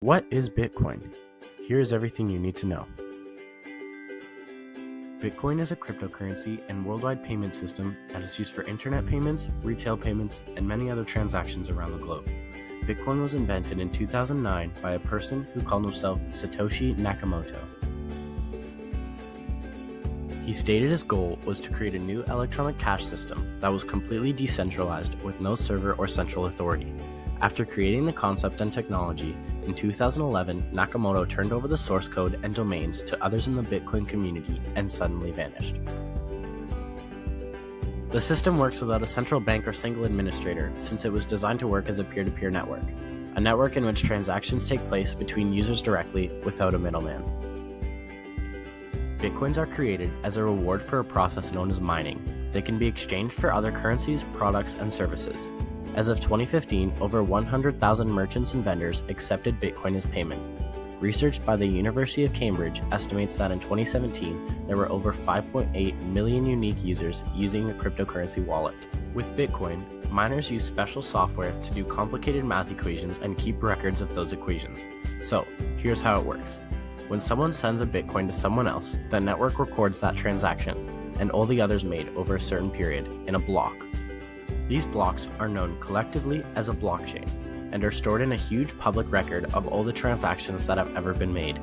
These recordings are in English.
What is Bitcoin? Here's everything you need to know. Bitcoin is a cryptocurrency and worldwide payment system that is used for internet payments, retail payments, and many other transactions around the globe. Bitcoin was invented in 2009 by a person who called himself Satoshi Nakamoto. He stated his goal was to create a new electronic cash system that was completely decentralized with no server or central authority. After creating the concept and technology, in 2011, Nakamoto turned over the source code and domains to others in the Bitcoin community and suddenly vanished. The system works without a central bank or single administrator since it was designed to work as a peer-to-peer network, a network in which transactions take place between users directly without a middleman. Bitcoins are created as a reward for a process known as mining. They can be exchanged for other currencies, products, and services. As of 2015, over 100,000 merchants and vendors accepted Bitcoin as payment. Research by the University of Cambridge estimates that in 2017, there were over 5.8 million unique users using a cryptocurrency wallet. With Bitcoin, miners use special software to do complicated math equations and keep records of those equations. So, here's how it works. When someone sends a Bitcoin to someone else, the network records that transaction and all the others made over a certain period in a block. These blocks are known collectively as a blockchain and are stored in a huge public record of all the transactions that have ever been made.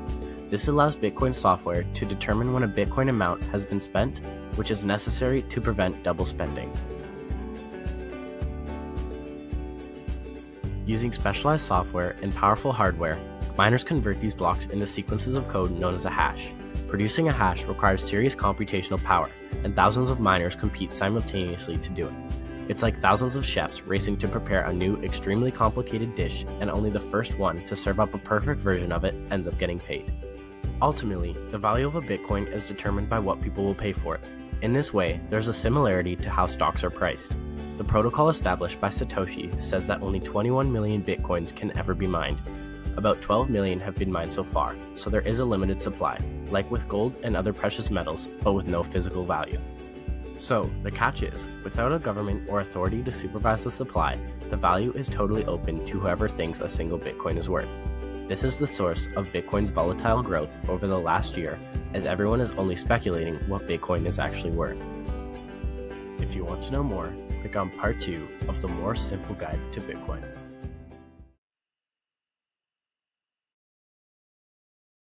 This allows Bitcoin software to determine when a Bitcoin amount has been spent, which is necessary to prevent double spending. Using specialized software and powerful hardware, miners convert these blocks into sequences of code known as a hash. Producing a hash requires serious computational power, and thousands of miners compete simultaneously to do it. It's like thousands of chefs racing to prepare a new, extremely complicated dish, and only the first one to serve up a perfect version of it ends up getting paid. Ultimately, the value of a Bitcoin is determined by what people will pay for it. In this way, there's a similarity to how stocks are priced. The protocol established by Satoshi says that only 21 million Bitcoins can ever be mined. About 12 million have been mined so far, so there is a limited supply, like with gold and other precious metals, but with no physical value. So, the catch is, without a government or authority to supervise the supply, the value is totally open to whoever thinks a single Bitcoin is worth. This is the source of Bitcoin's volatile growth over the last year, as everyone is only speculating what Bitcoin is actually worth. If you want to know more, click on Part 2 of the More Simple Guide to Bitcoin.